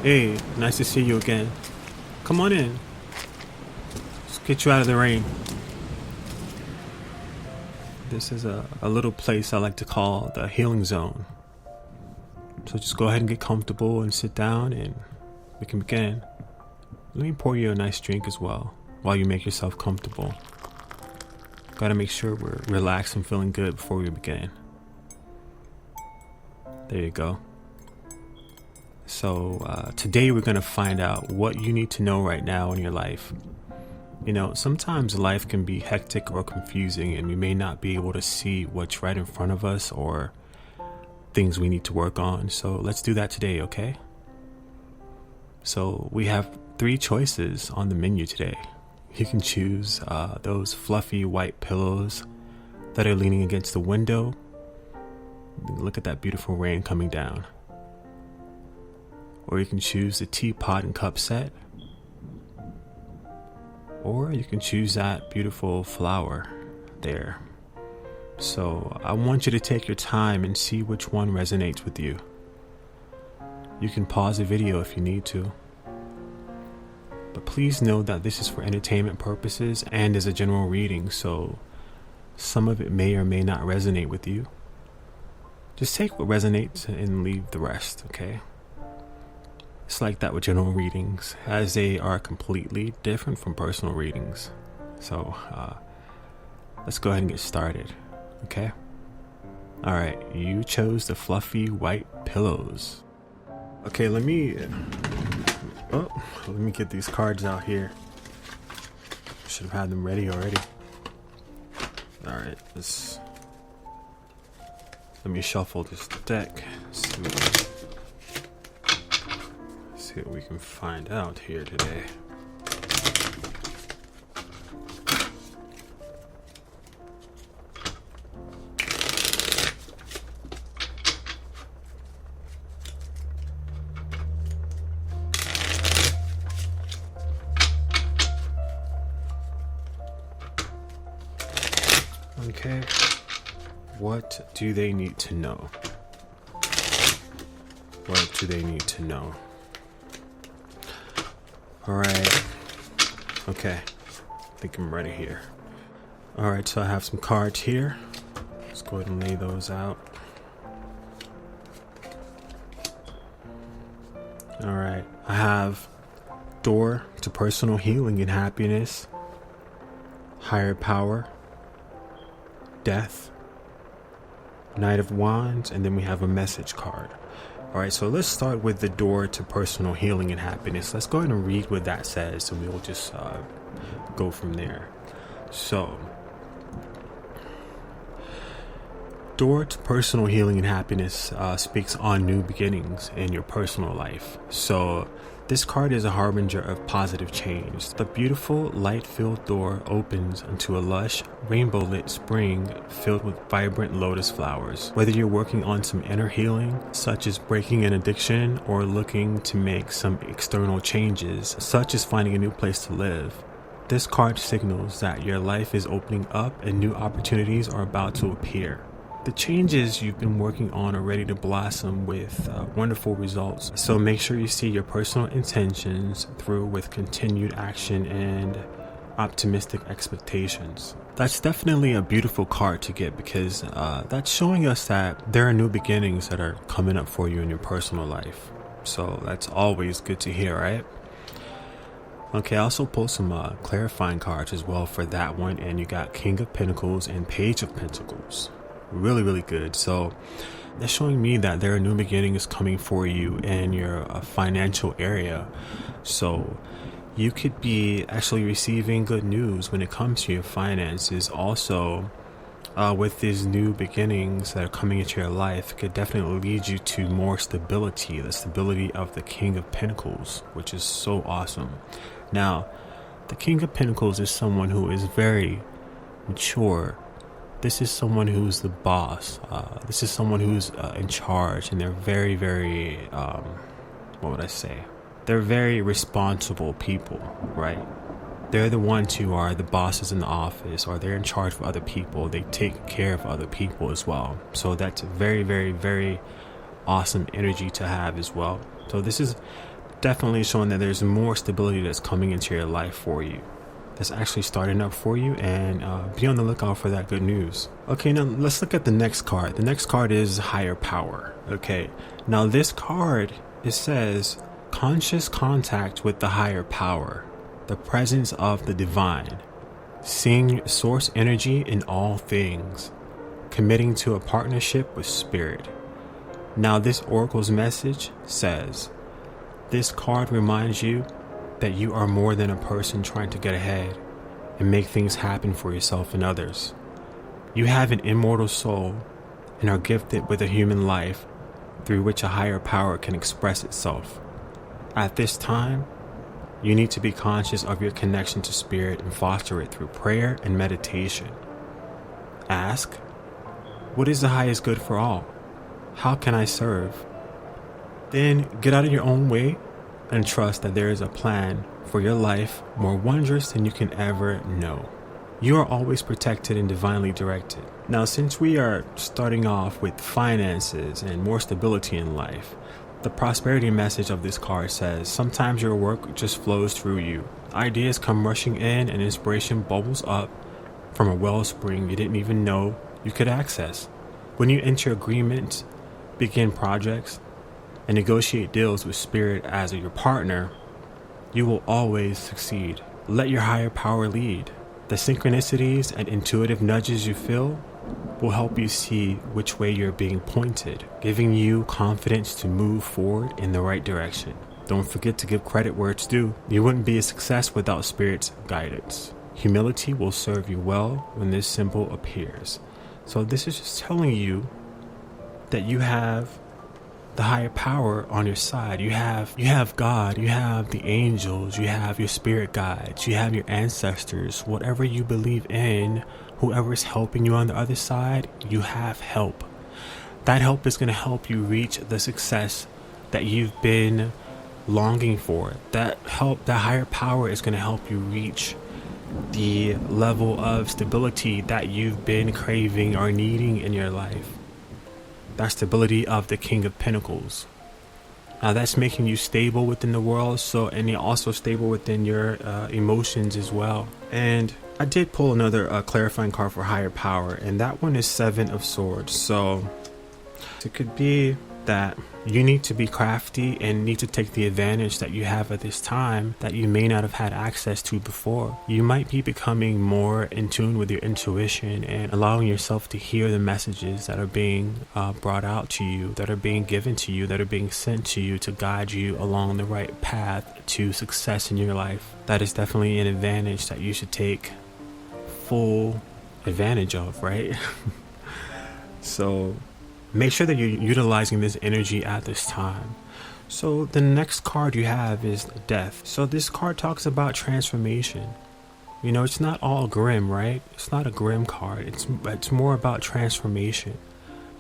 Hey, nice to see you again. Come on in. Let's get you out of the rain. This is a little place I like to call the healing zone. So just go ahead and get comfortable and sit down and we can begin. Let me pour you a nice drink as well while you make yourself comfortable. Gotta make sure we're relaxed and feeling good before we begin. There you go. So today we're going to find out what you need to know right now in your life. You know, sometimes life can be hectic or confusing and we may not be able to see what's right in front of us or things we need to work on. So let's do that today, okay? So we have 3 choices on the menu today. You can choose those fluffy white pillows that are leaning against the window. Look at that beautiful rain coming down. Or you can choose the teapot and cup set. Or you can choose that beautiful flower there. So I want you to take your time and see which one resonates with you. You can pause the video if you need to. But please know that this is for entertainment purposes and is a general reading, so some of it may or may not resonate with you. Just take what resonates and leave the rest, okay? It's like that with general readings, as they are completely different from personal readings. So let's go ahead and get started, okay? Alright, you chose the fluffy white pillows. Okay, let me get these cards out here. Should have had them ready already. Alright, let me shuffle this deck. See what we can find out here today. Okay, what do they need to know? What do they need to know? Alright, okay, I think I'm ready here. Alright, so I have some cards here. Let's go ahead and lay those out. Alright, I have door to personal healing and happiness, higher power, death, Knight of Wands, and then we have a message card. Alright, so let's start with the door to personal healing and happiness. Let's go ahead and read what that says, and we'll just go from there. So, door to personal healing and happiness speaks on new beginnings in your personal life. So, this card is a harbinger of positive change. The beautiful light-filled door opens into a lush, rainbow-lit spring filled with vibrant lotus flowers. Whether you're working on some inner healing, such as breaking an addiction, or looking to make some external changes, such as finding a new place to live, this card signals that your life is opening up and new opportunities are about to appear. The changes you've been working on are ready to blossom with wonderful results. So make sure you see your personal intentions through with continued action and optimistic expectations. That's definitely a beautiful card to get because that's showing us that there are new beginnings that are coming up for you in your personal life. So that's always good to hear, right? Okay, I also pulled some clarifying cards as well for that one, and you got King of Pentacles and Page of Pentacles. Really good. So that's showing me that there are new beginnings coming for you in your financial area. So you could be actually receiving good news when it comes to your finances. Also, with these new beginnings that are coming into your life, it could definitely lead you to more stability, the stability of the King of Pentacles, which is so awesome. Now, the King of Pentacles is someone who is very mature. This is someone who's the boss. This is someone who's in charge, and they're very, what would I say? They're very responsible people, right? They're the ones who are the bosses in the office, or they're in charge of other people. They take care of other people as well. So that's very awesome energy to have as well. So this is definitely showing that there's more stability that's coming into your life for you. That's actually starting up for you, and be on the lookout for that good news. Okay, now let's look at the next card. The next card is higher power. Okay, now this card, it says conscious contact with the higher power, the presence of the divine, seeing source energy in all things, committing to a partnership with spirit. Now this oracle's message says, this card reminds you that you are more than a person trying to get ahead and make things happen for yourself and others. You have an immortal soul and are gifted with a human life through which a higher power can express itself. At this time, you need to be conscious of your connection to spirit and foster it through prayer and meditation. Ask, what is the highest good for all? How can I serve? Then get out of your own way and trust that there is a plan for your life more wondrous than you can ever know. You are always protected and divinely directed. Now, since we are starting off with finances and more stability in life, the prosperity message of this card says sometimes your work just flows through you. Ideas come rushing in and inspiration bubbles up from a wellspring you didn't even know you could access. When you enter agreements, begin projects, and negotiate deals with spirit as your partner, you will always succeed. Let your higher power lead. The synchronicities and intuitive nudges you feel will help you see which way you're being pointed, giving you confidence to move forward in the right direction. Don't forget to give credit where it's due. You wouldn't be a success without spirit's guidance. Humility will serve you well when this symbol appears. So this is just telling you that you have the higher power on your side. You have God, you have the angels, you have your spirit guides, you have your ancestors. Whatever you believe in, whoever's helping you on the other side, you have help. That help is going to help you reach the success that you've been longing for. That higher power is going to help you reach the level of stability that you've been craving or needing in your life. That stability of the King of Pentacles. Now that's making you stable within the world, and you're also stable within your emotions as well. And I did pull another clarifying card for higher power, and that one is Seven of Swords. So it could be that you need to be crafty and need to take the advantage that you have at this time that you may not have had access to before. You might be becoming more in tune with your intuition and allowing yourself to hear the messages that are being brought out to you, that are being given to you, that are being sent to you to guide you along the right path to success in your life. That is definitely an advantage that you should take full advantage of, right? So make sure that you're utilizing this energy at this time. So the next card you have is Death. So this card talks about transformation. You know, it's not all grim, right? It's not a grim card. It's more about transformation.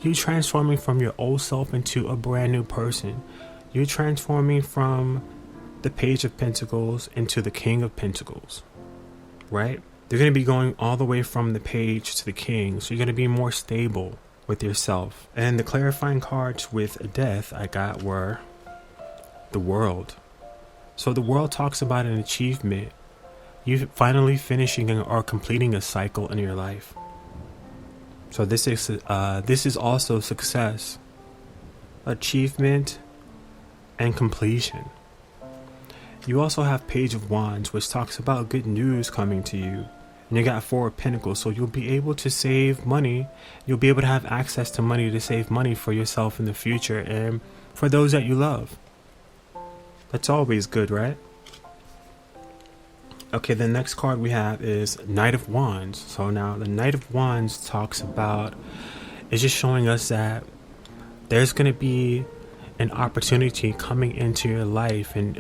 You transforming from your old self into a brand new person. You're transforming from the Page of Pentacles into the King of Pentacles, right? They're going to be going all the way from the Page to the King. So you're going to be more stable with yourself. And the clarifying cards with Death I got were the World. So the World talks about an achievement. You finally finishing or completing a cycle in your life. So this is also success, achievement, and completion. You also have Page of Wands, which talks about good news coming to you. And you got Four of Pentacles, so you'll be able to save money. You'll be able to have access to money to save money for yourself in the future and for those that you love. That's always good, right? Okay, the next card we have is Knight of Wands. So now the Knight of Wands talks about, it's just showing us that there's going to be an opportunity coming into your life, and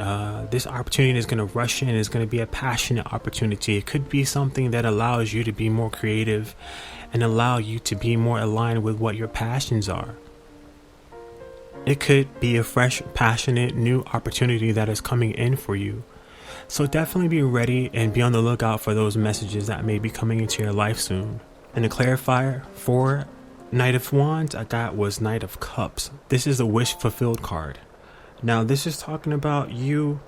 this opportunity is going to rush in. It's going to be a passionate opportunity. It could be something that allows you to be more creative and allow you to be more aligned with what your passions are. It could be a fresh, passionate, new opportunity that is coming in for you. So definitely be ready and be on the lookout for those messages that may be coming into your life soon. And the clarifier for Knight of Wands I got was Knight of Cups. This is a wish fulfilled card. Now, this is talking about you,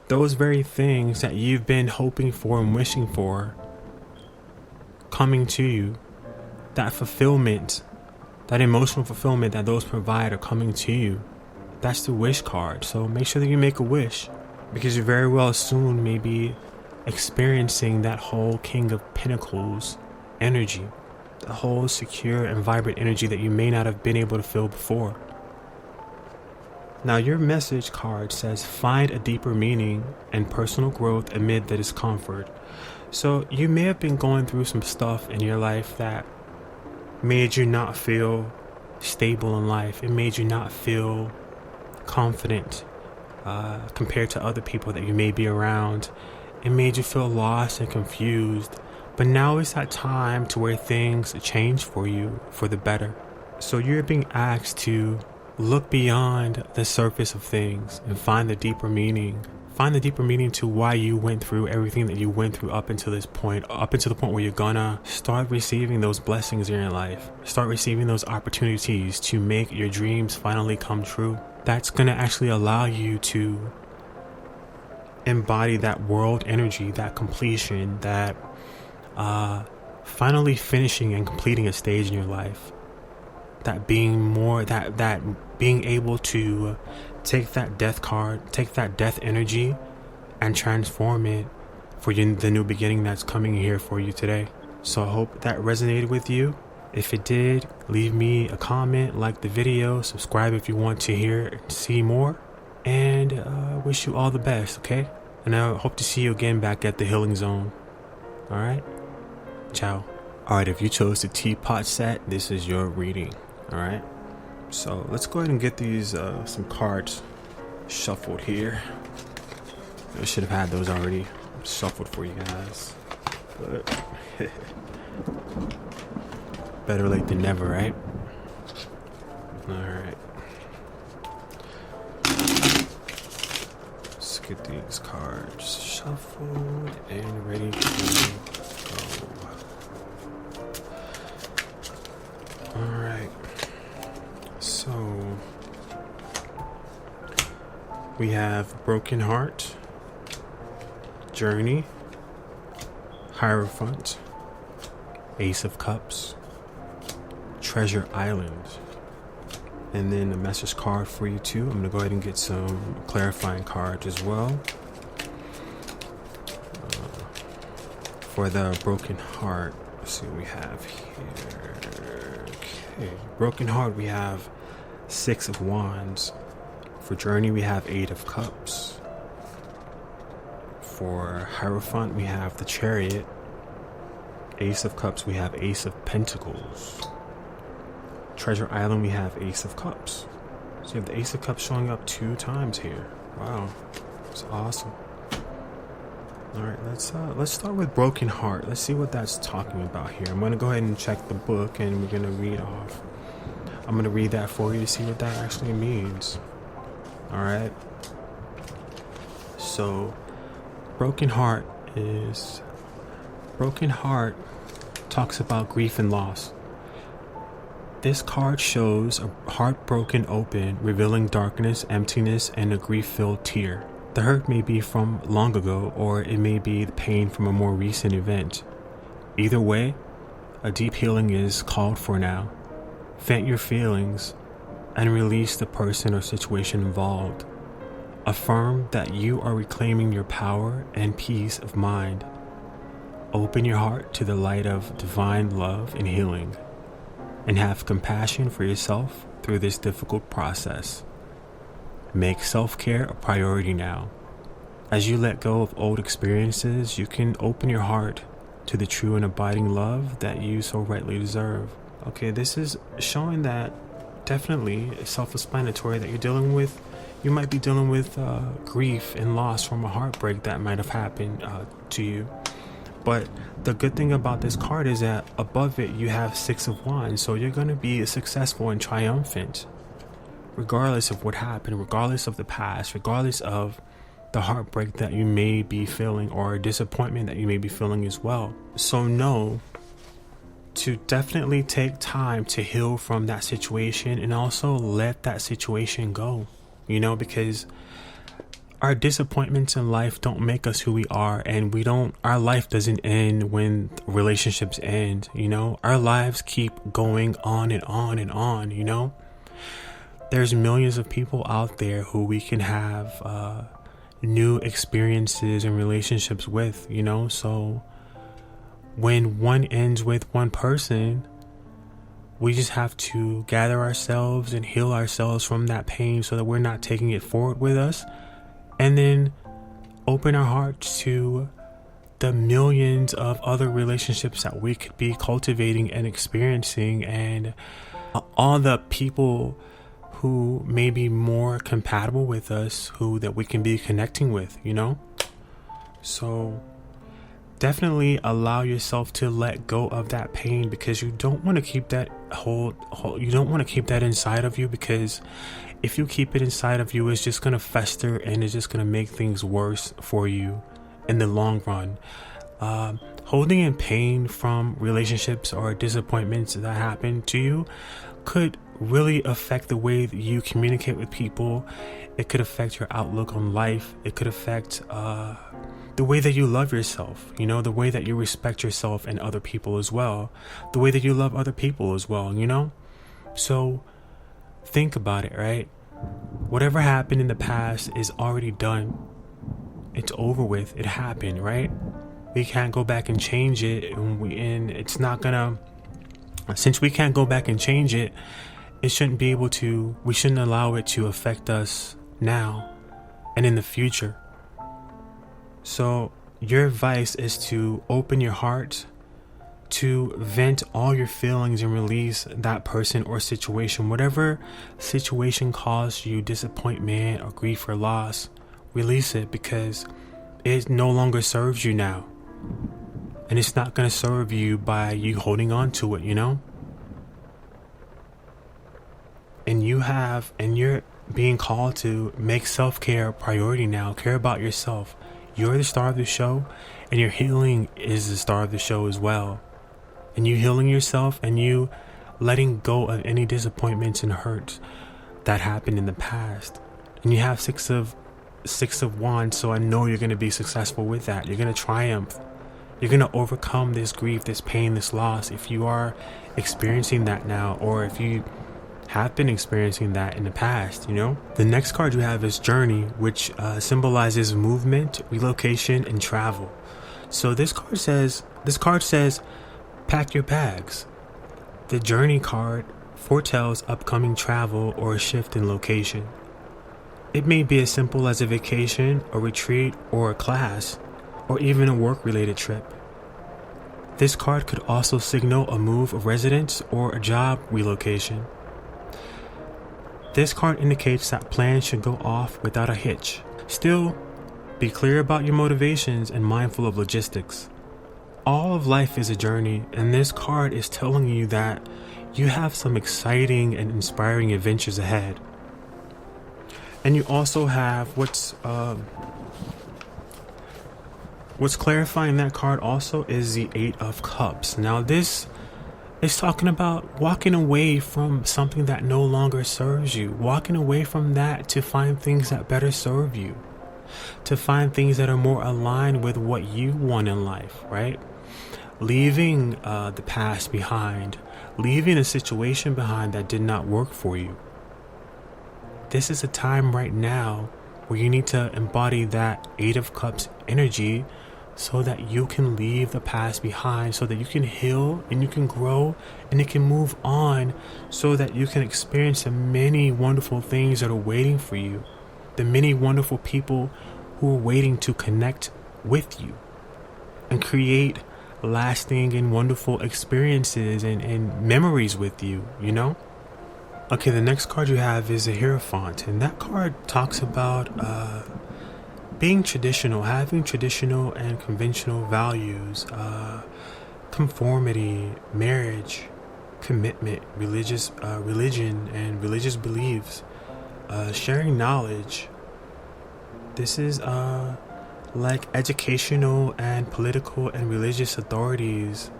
those very things that you've been hoping for and wishing for coming to you. That fulfillment, that emotional fulfillment that those provide are coming to you. That's the wish card. So make sure that you make a wish, because you very well soon may be experiencing that whole King of Pentacles energy, the whole secure and vibrant energy that you may not have been able to feel before. Now, your message card says, find a deeper meaning and personal growth amid the discomfort. So you may have been going through some stuff in your life that made you not feel stable in life. It made you not feel confident compared to other people that you may be around. It made you feel lost and confused. But now is that time to where things change for you for the better. So you're being asked to look beyond the surface of things and find the deeper meaning. Find the deeper meaning to why you went through everything that you went through up until this point, up until the point where you're gonna start receiving those blessings in your life. Start receiving those opportunities to make your dreams finally come true. That's gonna actually allow you to embody that world energy, that completion, that finally finishing and completing a stage in your life. That being more, that being able to take that death card, take that death energy and transform it for the new beginning that's coming here for you today. So I hope that resonated with you. If it did, leave me a comment, like the video, subscribe if you want to hear and see more, and wish you all the best, okay? And I hope to see you again back at the Healing Zone. Alright? Ciao. Alright, if you chose the teapot set, this is your reading. Alright? So let's go ahead and get these some cards shuffled here. I should have had those already shuffled for you guys, but better late than never, right? Alright, let's get these cards shuffled and ready to go. Alright, so we have Broken Heart, Journey, Hierophant, Ace of Cups, Treasure Island, and then a message card for you too. I'm going to go ahead and get some clarifying cards as well. For the Broken Heart, let's see what we have here. Okay, Broken Heart, we have Six of Wands. For Journey, we have Eight of Cups. For Hierophant, we have the Chariot. Ace of Cups, we have Ace of Pentacles. Treasure Island, we have Ace of Cups. So you have the Ace of Cups showing up 2 times here. Wow, that's awesome. Alright, let's start with Broken Heart. Let's see what that's talking about here. I'm going to go ahead and check the book and we're going to read off. I'm going to read that for you to see what that actually means. Alright. So, Broken Heart talks about grief and loss. This card shows a heart broken open, revealing darkness, emptiness, and a grief-filled tear. The hurt may be from long ago, or it may be the pain from a more recent event. Either way, a deep healing is called for now. Vent your feelings and release the person or situation involved. Affirm that you are reclaiming your power and peace of mind. Open your heart to the light of divine love and healing, and have compassion for yourself through this difficult process. Make self-care a priority now. As you let go of old experiences, you can open your heart to the true and abiding love that you so rightly deserve. Okay, this is showing that definitely it's self-explanatory that you're dealing with. You might be dealing with grief and loss from a heartbreak that might have happened to you. But the good thing about this card is that above it you have Six of Wands, so you're going to be successful and triumphant regardless of what happened, regardless of the past, regardless of the heartbreak that you may be feeling or disappointment that you may be feeling as well. So know to definitely take time to heal from that situation and also let that situation go. because our disappointments in life don't make us who we are, and our life doesn't end when relationships end. Our lives keep going on and on and on. There's millions of people out there who we can have new experiences and relationships with, so when one ends with one person, we just have to gather ourselves and heal ourselves from that pain so that we're not taking it forward with us, and then open our hearts to the millions of other relationships that we could be cultivating and experiencing, and all the people who may be more compatible with us, that we can be connecting with, So definitely allow yourself to let go of that pain, because you don't want to keep that you don't want to keep that inside of you, because if you keep it inside of you, it's just going to fester and it's just going to make things worse for you in the long run. Holding in pain from relationships or disappointments that happen to you could really affect the way that you communicate with people. It could affect your outlook on life. It could affect the way that you love yourself, the way that you respect yourself and other people as well, the way that you love other people as well, So think about it, right? Whatever happened in the past is already done. It's over with. It happened, right? We can't go back and change it, and it's not gonna. Since we can't go back and change it, we shouldn't allow it to affect us now and in the future. So your advice is to open your heart, to vent all your feelings and release that person or situation. Whatever situation caused you disappointment or grief or loss, release it, because it no longer serves you now. And it's not going to serve you by you holding on to it, And you're being called to make self-care a priority now. Care about yourself. You're the star of the show, and your healing is the star of the show as well. And you healing yourself, and you letting go of any disappointments and hurts that happened in the past. And you have six of wands, so I know you're going to be successful with that. You're going to triumph. You're going to overcome this grief, this pain, this loss, if you are experiencing that now, or if you have been experiencing that in the past, The next card you have is Journey, which symbolizes movement, relocation, and travel. So this card says, pack your bags. The Journey card foretells upcoming travel or a shift in location. It may be as simple as a vacation, a retreat, or a class, or even a work-related trip. This card could also signal a move of residence or a job relocation. This card indicates that plans should go off without a hitch. Still, be clear about your motivations and mindful of logistics. All of life is a journey, and this card is telling you that you have some exciting and inspiring adventures ahead. And you also have what's clarifying that card also is the Eight of Cups. Now this is talking about walking away from something that no longer serves you, walking away from that to find things that better serve you, to find things that are more aligned with what you want in life, right? Leaving the past behind, leaving a situation behind that did not work for you. This is a time right now where you need to embody that Eight of Cups energy so that you can leave the past behind, so that you can heal and you can grow and you can move on, so that you can experience the many wonderful things that are waiting for you, the many wonderful people who are waiting to connect with you and create lasting and wonderful experiences and memories with you, Okay, the next card you have is a Hierophant, and that card talks about being traditional, having traditional and conventional values, conformity, marriage, commitment, religion and religious beliefs, sharing knowledge. This is like educational and political and religious authorities,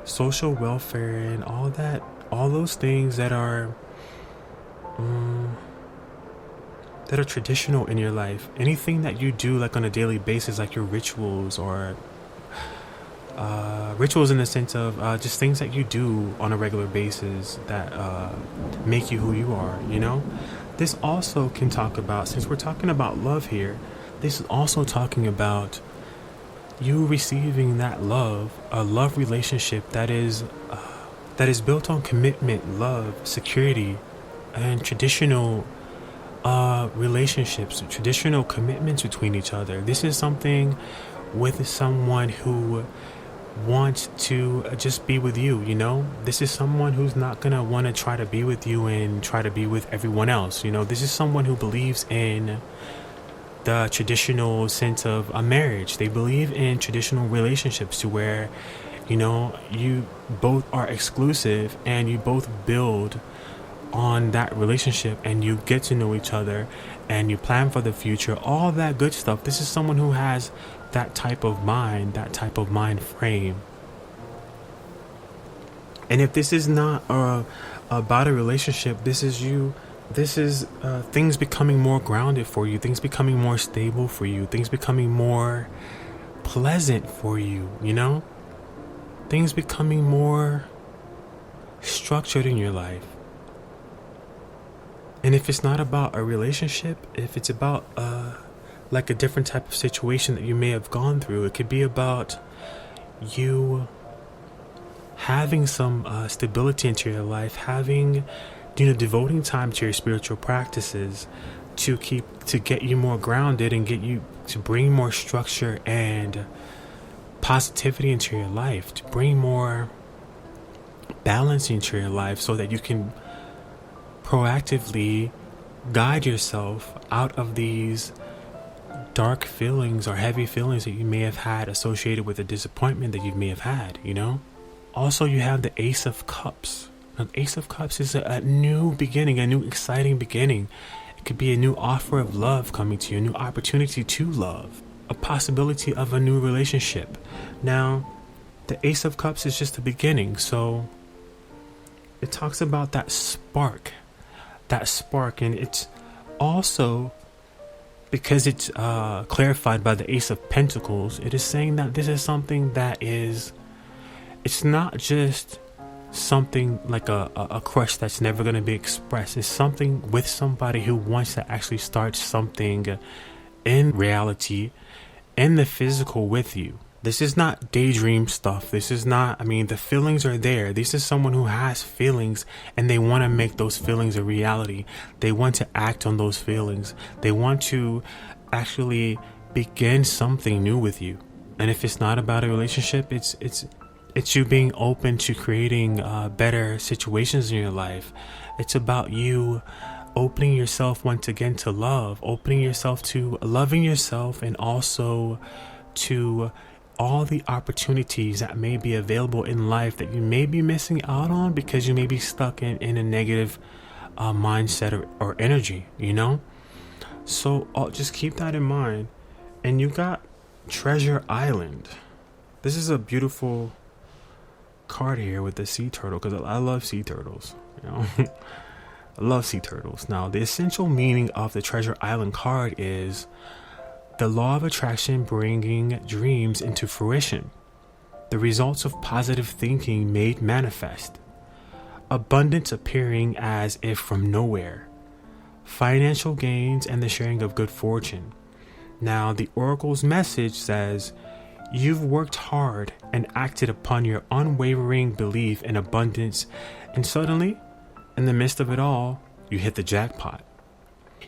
social welfare, and all that, all those things that are that are traditional in your life, anything that you do like on a daily basis, like your rituals, or rituals in the sense of just things that you do on a regular basis that make you who you are, you know? This also can talk about, since we're talking about love here, this is also talking about you receiving that love, a love relationship that is built on commitment, love, security, and traditional relationships, traditional commitments between each other. This is something with someone who wants to just be with you, you know? This is someone who's not gonna want to try to be with you and try to be with everyone else, you know? This is someone who believes in the traditional sense of a marriage. They believe in traditional relationships to where, you know, you both are exclusive and you both build on that relationship and you get to know each other and you plan for the future, all that good stuff. This is someone who has that type of mind, that type of mind frame. And if this is not about a relationship, this is things becoming more grounded for you, things becoming more stable for you, things becoming more pleasant for you, you know? Things becoming more structured in your life. And if it's not about a relationship, if it's about like a different type of situation that you may have gone through, it could be about you having some stability into your life, having, you know, devoting time to your spiritual practices to get you more grounded and get you to bring more structure and positivity into your life, to bring more balance into your life so that you can proactively guide yourself out of these dark feelings or heavy feelings that you may have had associated with a disappointment that you may have had, you know? Also, you have the Ace of Cups. Now, the Ace of Cups is a new beginning, a new exciting beginning. It could be a new offer of love coming to you, a new opportunity to love, a possibility of a new relationship. Now, the Ace of Cups is just the beginning, so it talks about that spark, and it's also, because it's clarified by the Ace of Pentacles, it is saying that this is something that is, it's not just something like a crush that's never going to be expressed. It's something with somebody who wants to actually start something in reality, in the physical with you. This is not daydream stuff. This is not, I mean, the feelings are there. This is someone who has feelings and they want to make those feelings a reality. They want to act on those feelings. They want to actually begin something new with you. And if it's not about a relationship, it's you being open to creating better situations in your life. It's about you opening yourself once again to love, opening yourself to loving yourself, and also to all the opportunities that may be available in life that you may be missing out on because you may be stuck in a negative mindset or energy, you know? So just keep that in mind. And you got Treasure Island. This is a beautiful card here with the sea turtle, because I love sea turtles, you know? I love sea turtles. Now, the essential meaning of the Treasure Island card is the law of attraction bringing dreams into fruition, the results of positive thinking made manifest, abundance appearing as if from nowhere, financial gains and the sharing of good fortune. Now, the Oracle's message says, you've worked hard and acted upon your unwavering belief in abundance, and suddenly, in the midst of it all, you hit the jackpot.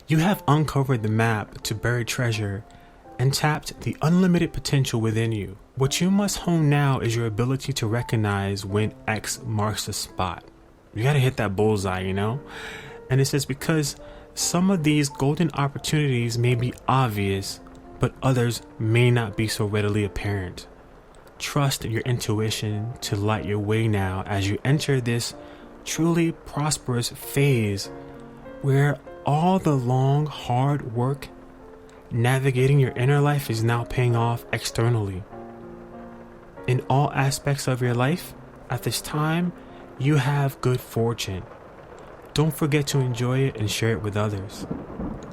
You have uncovered the map to buried treasure and tapped the unlimited potential within you. What you must hone now is your ability to recognize when X marks the spot. You gotta hit that bullseye, you know? And it says, because some of these golden opportunities may be obvious, but others may not be so readily apparent. Trust your intuition to light your way now as you enter this truly prosperous phase where all the long, hard work navigating your inner life is now paying off externally. In all aspects of your life, at this time, you have good fortune. Don't forget to enjoy it and share it with others.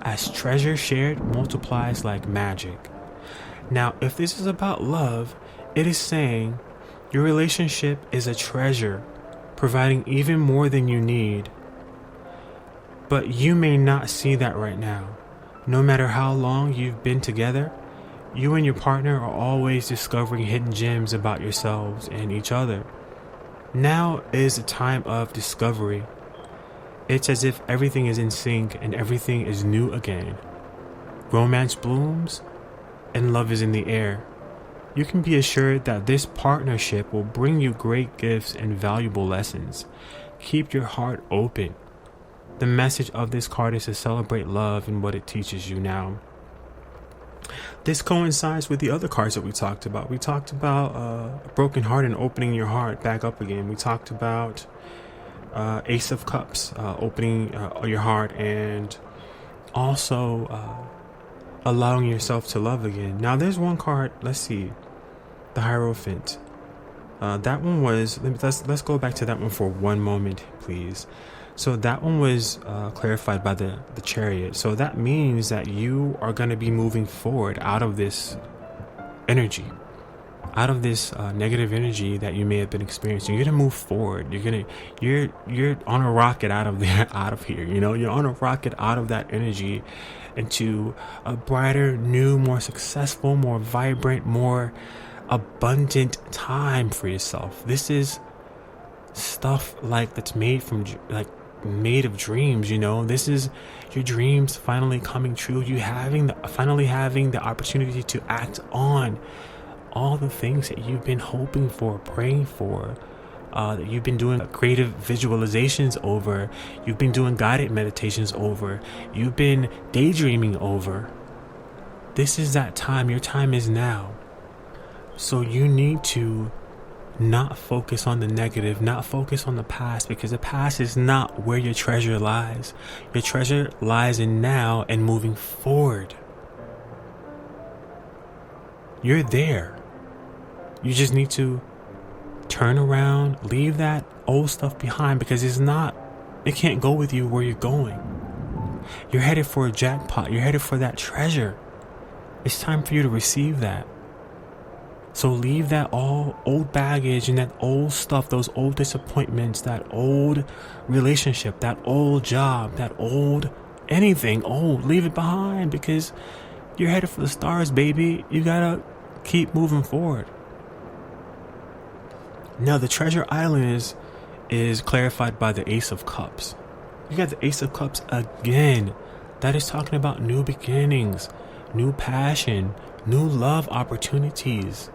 as treasure shared multiplies like magic. Now, if this is about love, it is saying your relationship is a treasure, providing even more than you need. But you may not see that right now. No matter how long you've been together, you and your partner are always discovering hidden gems about yourselves and each other. Now is a time of discovery. It's as if everything is in sync and everything is new again. Romance blooms and love is in the air. You can be assured that this partnership will bring you great gifts and valuable lessons. Keep your heart open. The message of this card is to celebrate love and what it teaches you now. This coincides with the other cards that we talked about. We talked about a broken heart and opening your heart back up again. We talked about Ace of Cups, opening your heart, and also allowing yourself to love again. Now there's one card, let's see, the Hierophant. That one was, let's go back to that one for one moment, please. So that one was clarified by the Chariot. So that means that you are going to be moving forward out of this energy, out of this negative energy that you may have been experiencing. You're going to move forward. You're on a rocket out of here. You know, you're on a rocket out of that energy into a brighter, new, more successful, more vibrant, more abundant time for yourself. This is stuff like that's made of dreams. You know, this is your dreams finally coming true. You finally having the opportunity to act on all the things that you've been hoping for, praying for, that you've been doing creative visualizations over, you've been doing guided meditations over, you've been daydreaming over. This is that time. Your time is now. So you need to not focus on the negative, not focus on the past, because the past is not where your treasure lies. Your treasure lies in now and moving forward. You're there. You just need to turn around, leave that old stuff behind, because it can't go with you where you're going. You're headed for a jackpot. You're headed for that treasure. It's time for you to receive that. So leave that all old baggage and that old stuff, those old disappointments, that old relationship, that old job, that old anything old. Leave it behind, because you're headed for the stars, baby. You gotta keep moving forward. Now the treasure island is clarified by the Ace of Cups. You got the Ace of Cups again. That is talking about new beginnings, new passion, new love opportunities.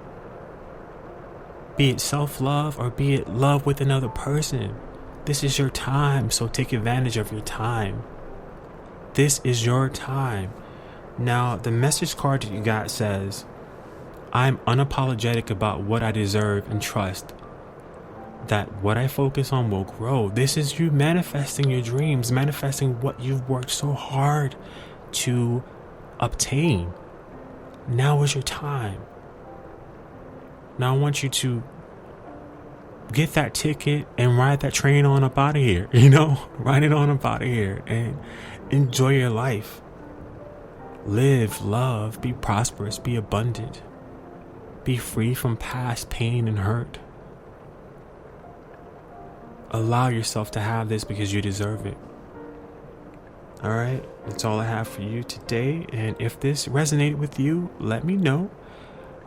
Be it self-love or be it love with another person. This is your time, so take advantage of your time. This is your time. Now, the message card that you got says, I'm unapologetic about what I deserve and trust that what I focus on will grow. This is you manifesting your dreams, manifesting what you've worked so hard to obtain. Now is your time. Now I want you to get that ticket and ride that train on up out of here. You know, ride it on up out of here and enjoy your life. Live, love, be prosperous, be abundant. Be free from past pain and hurt. Allow yourself to have this because you deserve it. Alright, that's all I have for you today. And if this resonated with you, let me know.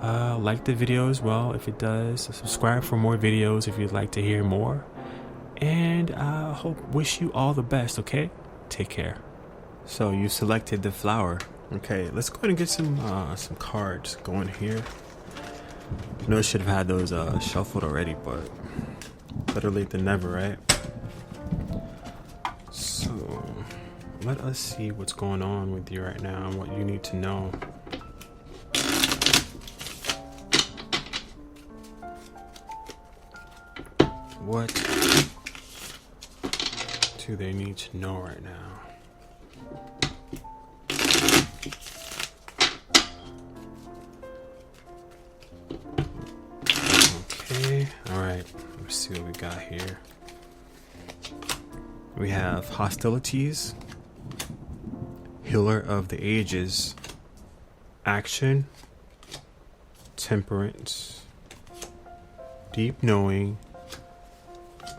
Like the video as well if it does. Subscribe for more videos if you'd like to hear more. And I wish you all the best, okay? Take care. So you selected the flower. Okay, let's go ahead and get some cards going here. I know I should have had those shuffled already, but better late than never, right? So let us see what's going on with you right now and what you need to know. What do they need to know right now? Okay, alright, let's see what we got here. We have hostilities, Healer of the Ages, action, temperance, deep knowing,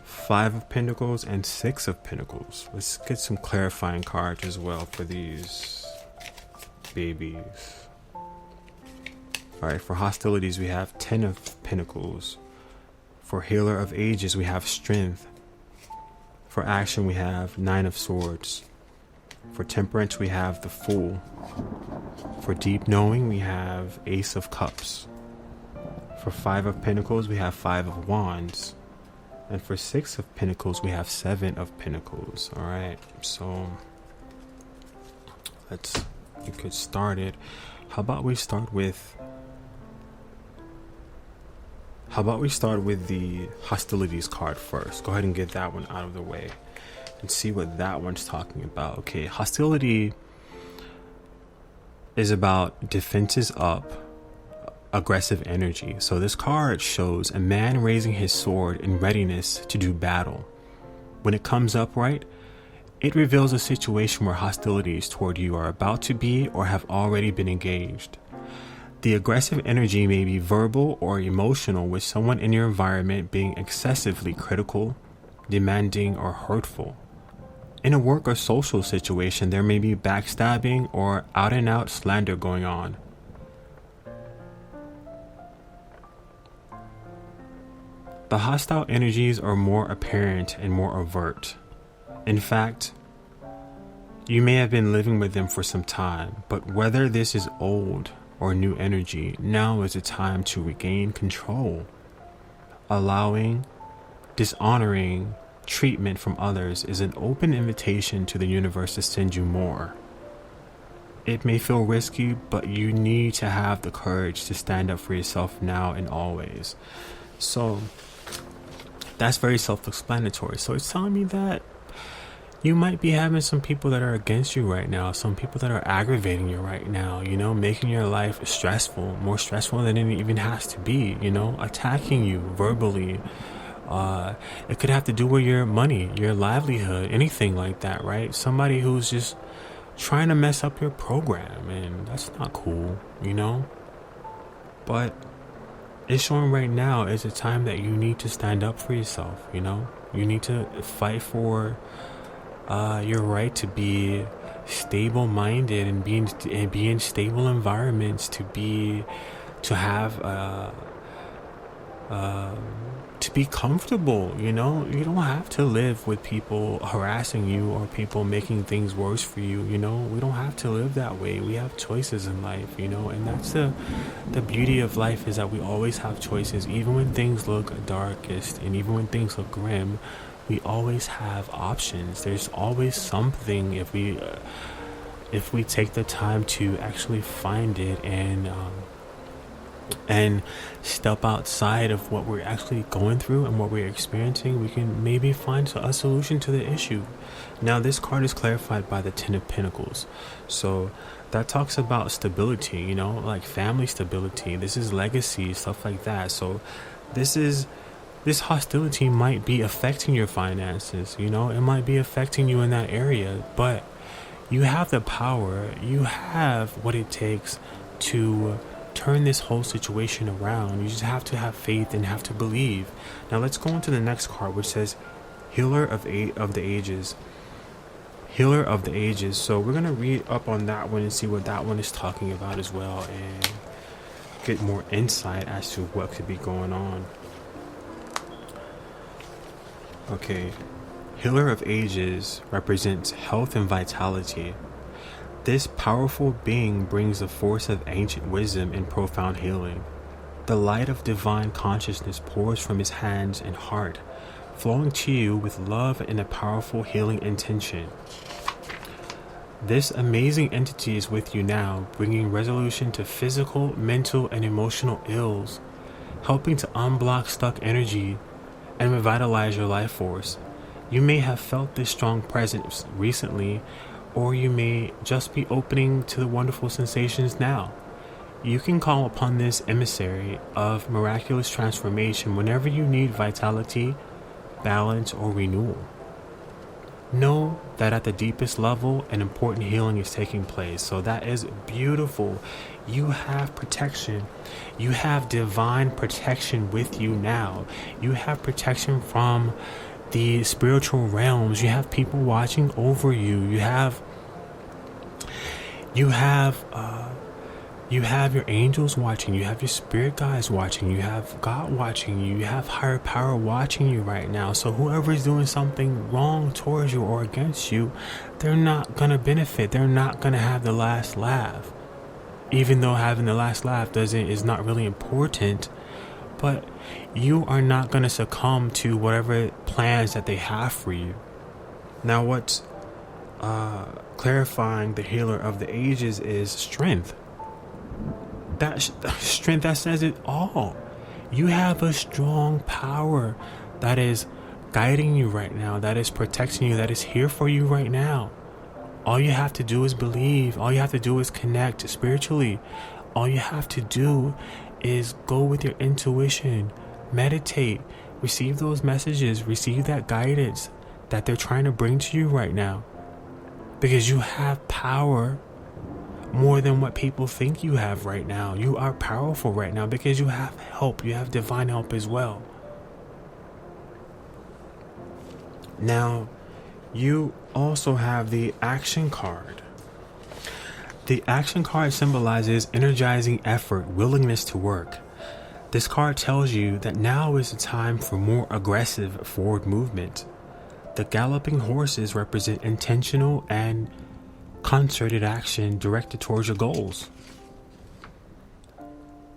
5 of Pentacles, and 6 of Pentacles. Let's get some clarifying cards as well for these babies. Alright, for hostilities we have 10 of Pentacles. For Healer of Ages we have strength. For action we have 9 of Swords. For temperance we have the Fool. For deep knowing we have Ace of Cups. For 5 of Pentacles we have 5 of Wands. And for 6 of Pentacles we have 7 of Pentacles. Alright, so let's get started. How about we start with the hostilities card first? Go ahead and get that one out of the way and see what that one's talking about. Okay, hostility is about defenses up, aggressive energy. So this card shows a man raising his sword in readiness to do battle. When it comes up right, it reveals a situation where hostilities toward you are about to be or have already been engaged. The aggressive energy may be verbal or emotional, with someone in your environment being excessively critical, demanding, or hurtful. In a work or social situation, there may be backstabbing or out-and-out slander going on. The hostile energies are more apparent and more overt. In fact, you may have been living with them for some time, but whether this is old or new energy, now is the time to regain control. Allowing dishonoring treatment from others is an open invitation to the universe to send you more. It may feel risky, but you need to have the courage to stand up for yourself now and always. So that's very self-explanatory. So it's telling me that you might be having some people that are against you right now, some people that are aggravating you right now, making your life stressful, more stressful than it even has to be, attacking you verbally. It could have to do with your money, your livelihood, anything like that, right? Somebody who's just trying to mess up your program, and that's not cool, But it's showing right now is a time that you need to stand up for yourself, You need to fight for your right to be stable-minded and be in stable environments, to be comfortable. You don't have to live with people harassing you or people making things worse for you. We don't have to live that way. We have choices in life, and that's the beauty of life, is that we always have choices. Even when things look darkest and even when things look grim, we always have options. There's always something if we take the time to actually find it and step outside of what we're actually going through and what we're experiencing. We can maybe find a solution to the issue. Now, this card is clarified by the 10 of Pentacles. So that talks about stability, like family stability. This is legacy, stuff like that. So this hostility might be affecting your finances, it might be affecting you in that area, but you have the power, you have what it takes to turn this whole situation around. You just have to have faith and have to believe. Now let's go into the next card, which says Healer of the Ages. Healer of the Ages. So we're going to read up on that one and see what that one is talking about as well, and get more insight as to what could be going on. Okay, Healer of Ages represents health and vitality. This powerful being brings the force of ancient wisdom and profound healing. The light of divine consciousness pours from his hands and heart, flowing to you with love and a powerful healing intention. This amazing entity is with you now, bringing resolution to physical, mental, and emotional ills, helping to unblock stuck energy and revitalize your life force. You may have felt this strong presence recently, or you may just be opening to the wonderful sensations now. You can call upon this emissary of miraculous transformation whenever you need vitality, balance, or renewal. know that at the deepest level, an important healing is taking place. So that is beautiful. You have protection. You have divine protection with you now. You have protection from the spiritual realms. You have people watching over you. You have your angels watching, you have your spirit guides watching, you have God watching you, you have higher power watching you right now. So whoever is doing something wrong towards you or against you, they're not gonna benefit. They're not gonna have the last laugh. Even though having the last laugh is not really important, but you are not gonna succumb to whatever plans that they have for you. Now what's clarifying the healer of the ages is strength. That strength that says it all. You have a strong power that is guiding you right now, that is protecting you, that is here for you right now. All you have to do is believe. All you have to do is connect spiritually. All you have to do is go with your intuition, meditate, receive those messages, receive that guidance that they're trying to bring to you right now. Because you have power more than what people think you have right now. You are powerful right now because you have help. You have divine help as well. Now, you also have the action card. The action card symbolizes energizing effort, willingness to work. This card tells you that now is the time for more aggressive forward movement. The galloping horses represent intentional and concerted action directed towards your goals.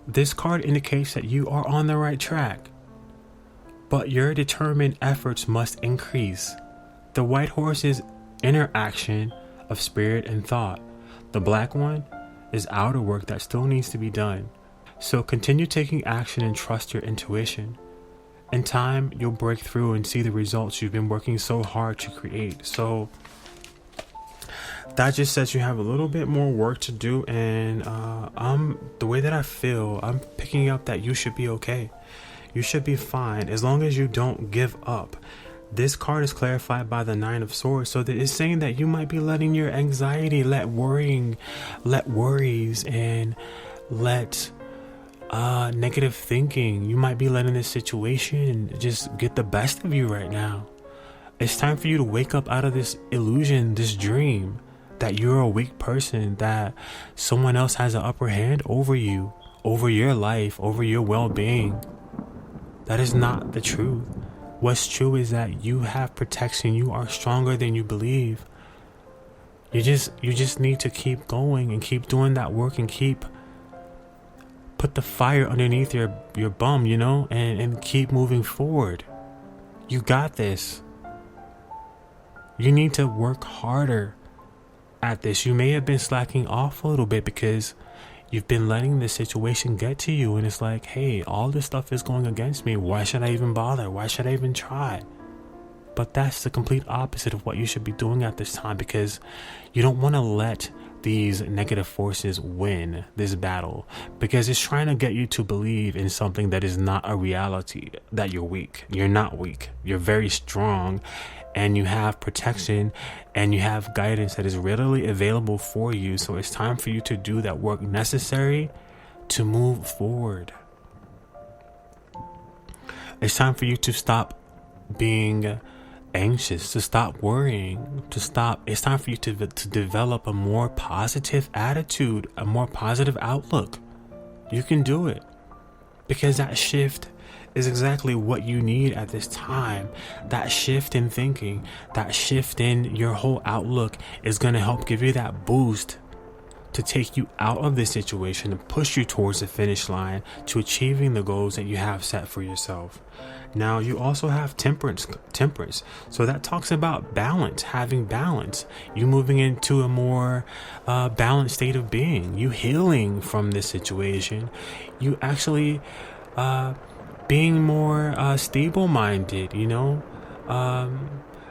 This card indicates that you are on the right track, but your determined efforts must increase. The white horse is inner action of spirit and thought. The black one is outer work that still needs to be done. So continue taking action and trust your intuition. In time, you'll break through and see the results you've been working so hard to create. So that just says you have a little bit more work to do, and the way that I feel, I'm picking up that you should be okay. You should be fine as long as you don't give up. This card is clarified by the Nine of Swords, so that it's saying that you might be letting your anxiety, let worries, and let negative thinking, you might be letting this situation just get the best of you right now. It's time for you to wake up out of this illusion, this dream that you're a weak person, that someone else has an upper hand over you, over your life, over your well-being. That is not the truth. What's true is that you have protection. You are stronger than you believe. You just need to keep going and keep doing that work and put the fire underneath your bum, and keep moving forward. You got this. You need to work harder at this. You may have been slacking off a little bit because you've been letting this situation get to you, and it's like, hey, all this stuff is going against me. Why should I even bother? Why should I even try? But that's the complete opposite of what you should be doing at this time, because you don't want to let these negative forces win this battle, because it's trying to get you to believe in something that is not a reality, that you're weak. You're not weak. You're very strong, and you have protection, and you have guidance that is readily available for you. So it's time for you to do that work necessary to move forward. It's time for you to stop being anxious, to stop worrying, it's time for you to develop a more positive attitude, a more positive outlook. You can do it, because that shift is exactly what you need at this time. That shift in thinking, that shift in your whole outlook is going to help give you that boost to take you out of this situation and push you towards the finish line to achieving the goals that you have set for yourself. Now, you also have temperance. So that talks about balance, having balance. You moving into a more balanced state of being. You healing from this situation. You actually being more stable-minded,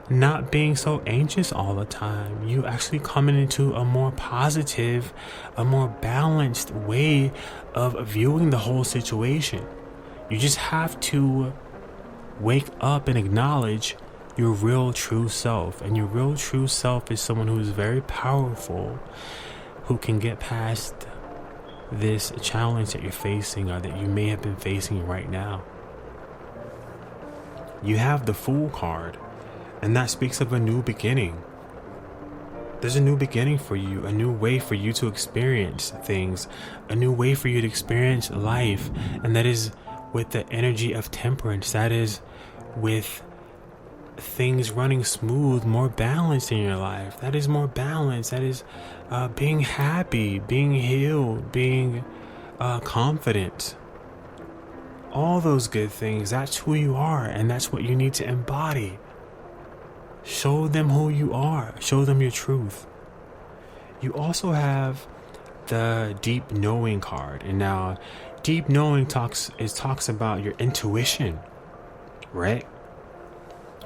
not being so anxious all the time. You actually coming into a more positive, a more balanced way of viewing the whole situation. You just have to wake up and acknowledge your real true self. And your real true self is someone who is very powerful, who can get past this challenge that you're facing or that you may have been facing right now. You have the Fool card, and that speaks of a new beginning. There's a new beginning for you, a new way for you to experience things, a new way for you to experience life, and that is with the energy of temperance. That is with things running smooth, more balanced in your life. That is more balance. That is being happy, being healed, being confident. All those good things, that's who you are, and that's what you need to embody. Show them who you are. Show them your truth. You also have the Deep Knowing card. And now, Deep Knowing talks about your intuition, right?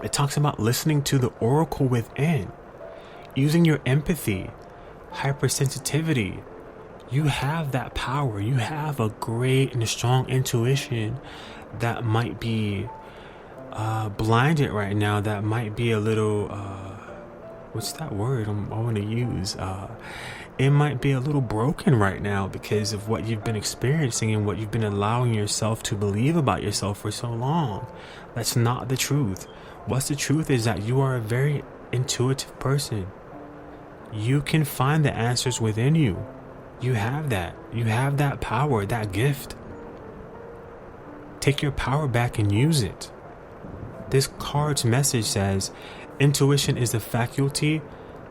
It talks about listening to the oracle within, using your empathy, hypersensitivity. You have that power. You have a great and strong intuition that might be blinded right now, that might be a little what's that word I want to use, it might be a little broken right now because of what you've been experiencing and what you've been allowing yourself to believe about yourself for so long. That's not the truth. What's the truth is that you are a very intuitive person. You can find the answers within you. You have that. You have that power, that gift. Take your power back and use it. This card's message says, intuition is the faculty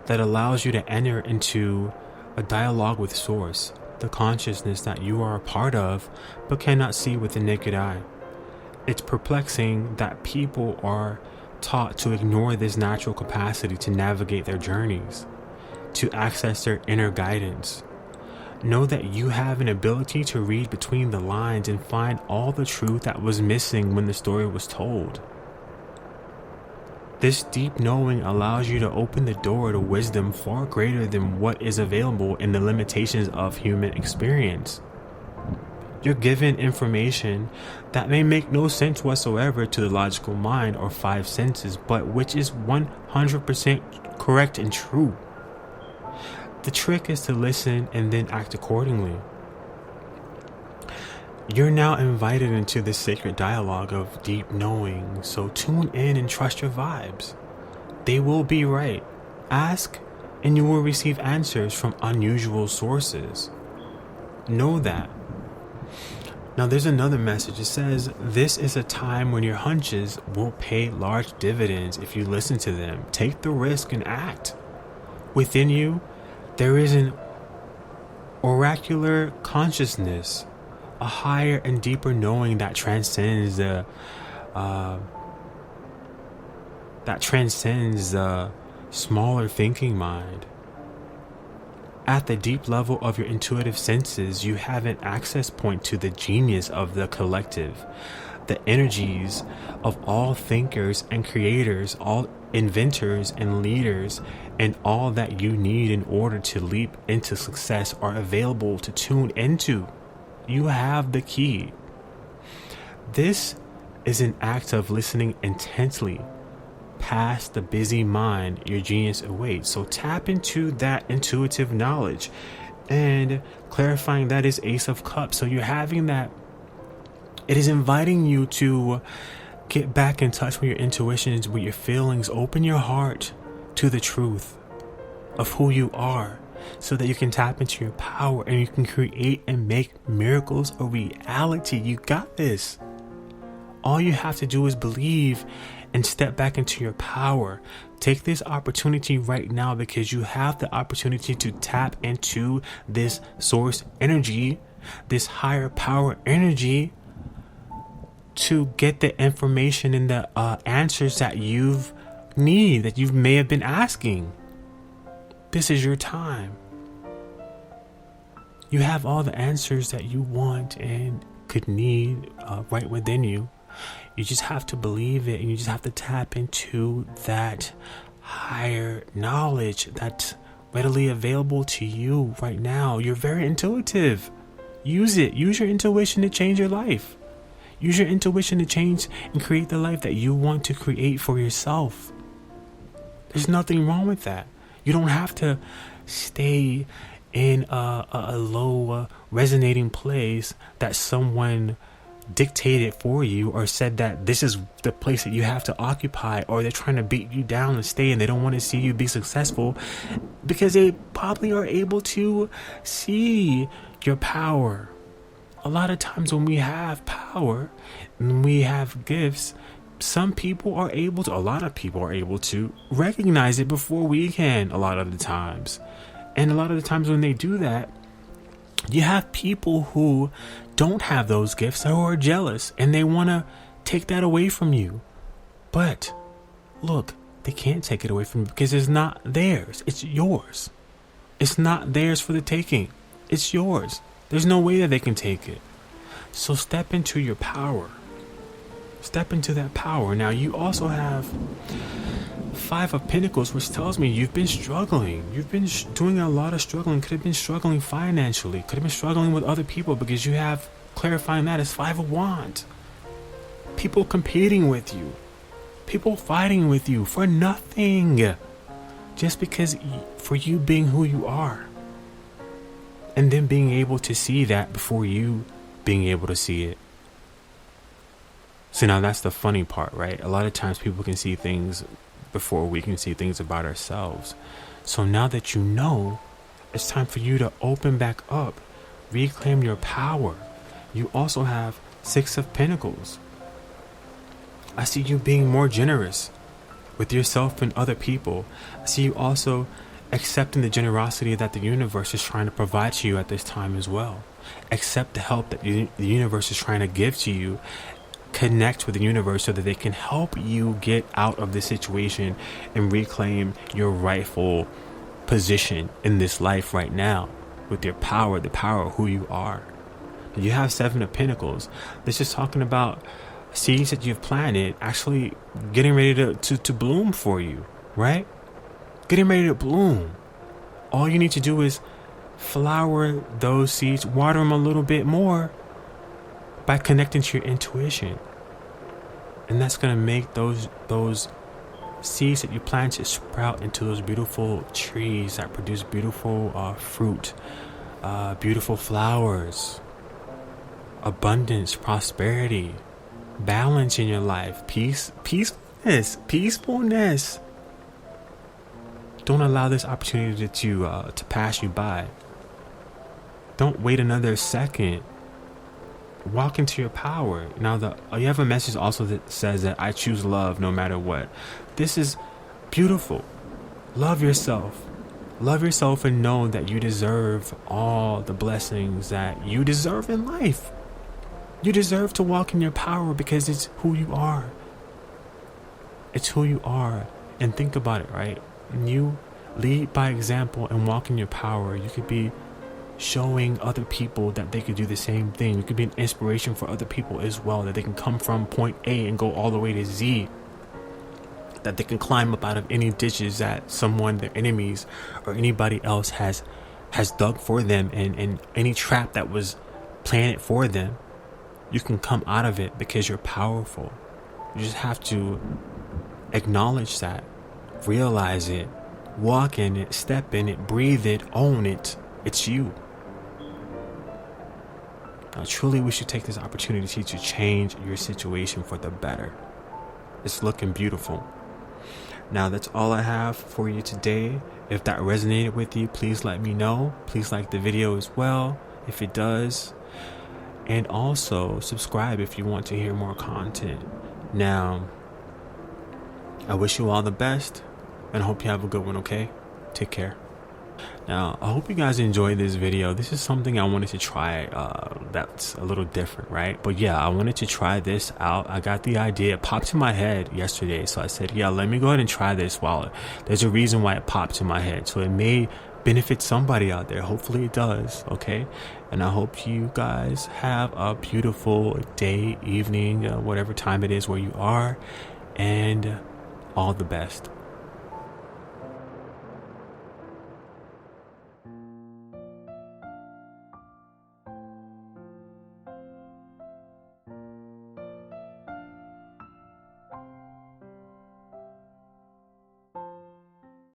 that allows you to enter into a dialogue with Source, the consciousness that you are a part of but cannot see with the naked eye. It's perplexing that people are taught to ignore this natural capacity to navigate their journeys, to access their inner guidance. Know that you have an ability to read between the lines and find all the truth that was missing when the story was told. This deep knowing allows you to open the door to wisdom far greater than what is available in the limitations of human experience. You're given information that may make no sense whatsoever to the logical mind or five senses, but which is 100% correct and true. The trick is to listen and then act accordingly. You're now invited into this sacred dialogue of deep knowing, so tune in and trust your vibes. They will be right. Ask and you will receive answers from unusual sources. Know that. Now there's another message. It says, this is a time when your hunches will pay large dividends if you listen to them. Take the risk and act. Within you, there is an oracular consciousness, a higher and deeper knowing that transcends the smaller thinking mind. At the deep level of your intuitive senses, you have an access point to the genius of the collective, the energies of all thinkers and creators, all inventors and leaders, and all that you need in order to leap into success are available to tune into. You have the key. This is an act of listening intensely. Past the busy mind, your genius awaits. So tap into that intuitive knowledge and clarifying that is Ace of Cups. So you're having that. It is inviting you to get back in touch with your intuitions, with your feelings. Open your heart to the truth of who you are so that you can tap into your power and you can create and make miracles a reality. You got this. All you have to do is believe and step back into your power. Take this opportunity right now because you have the opportunity to tap into this source energy, this higher power energy, to get the information and the answers that you may have been asking. This is your time. You have all the answers that you want and could need right within you. You just have to believe it, and you just have to tap into that higher knowledge that's readily available to you right now. You're very intuitive. Use it. Use your intuition to change your life. Use your intuition to change and create the life that you want to create for yourself. There's nothing wrong with that. You don't have to stay in a low resonating place that someone dictated for you, or said that this is the place that you have to occupy, or they're trying to beat you down and stay, and they don't want to see you be successful because they probably are able to see your power. A lot of times when we have power and we have gifts, a lot of people are able to recognize it before we can, a lot of the times. And a lot of the times when they do that, you have people who don't have those gifts, who are jealous, and they want to take that away from you. But look, they can't take it away from you because it's not theirs. It's yours. It's not theirs for the taking. It's yours. There's no way that they can take it. So step into your power. Step into that power. Now, you also have 5 of Pentacles, which tells me you've been struggling. You've been doing a lot of struggling. Could have been struggling financially. Could have been struggling with other people, because you have, clarifying that, as 5 of Wands. People competing with you. People fighting with you for nothing. Just because for you being who you are. And then being able to see that before you being able to see it. So now that's the funny part, right? A lot of times people can see things before we can see things about ourselves. So now that you know, it's time for you to open back up, reclaim your power. You also have 6 of Pentacles. I see you being more generous with yourself and other people. I see you also accepting the generosity that the universe is trying to provide to you at this time as well. Accept the help that the universe is trying to give to you. Connect with the universe so that they can help you get out of this situation and reclaim your rightful position in this life right now with your power, the power of who you are. And you have 7 of Pentacles. This is talking about seeds that you've planted actually getting ready to bloom for you, right? Getting ready to bloom. All you need to do is flower those seeds, water them a little bit more, by connecting to your intuition. And that's going to make those seeds that you plant to sprout into those beautiful trees that produce beautiful fruit, beautiful flowers, abundance, prosperity, balance in your life, peacefulness. Don't allow this opportunity to pass you by. Don't wait another second. Walk into your power. Now, you have a message also that says that I choose love no matter what. This is beautiful. Love yourself. Love yourself and know that you deserve all the blessings that you deserve in life. You deserve to walk in your power because it's who you are. It's who you are. And think about it, right? When you lead by example and walk in your power, you could be showing other people that they could do the same thing. You could be an inspiration for other people as well, that they can come from point A and go all the way to Z, that they can climb up out of any ditches that someone, their enemies or anybody else has dug for them, and any trap that was planted for them. You can come out of it because you're powerful. You just have to acknowledge that, realize it, walk in it, step in it, breathe it, own it. It's you. Now, truly, we should take this opportunity to change your situation for the better. It's looking beautiful. Now, that's all I have for you today. If that resonated with you, please let me know. Please like the video as well, if it does. And also, subscribe if you want to hear more content. Now, I wish you all the best, and I hope you have a good one, okay? Take care. Now, I hope you guys enjoyed this video. This is something I wanted to try that's a little different, right? But yeah, I wanted to try this out. I got the idea. It popped in my head yesterday. So I said, yeah, let me go ahead and try this while there's a reason why it popped in my head. So it may benefit somebody out there. Hopefully it does, okay? And I hope you guys have a beautiful day, evening, whatever time it is where you are. And all the best.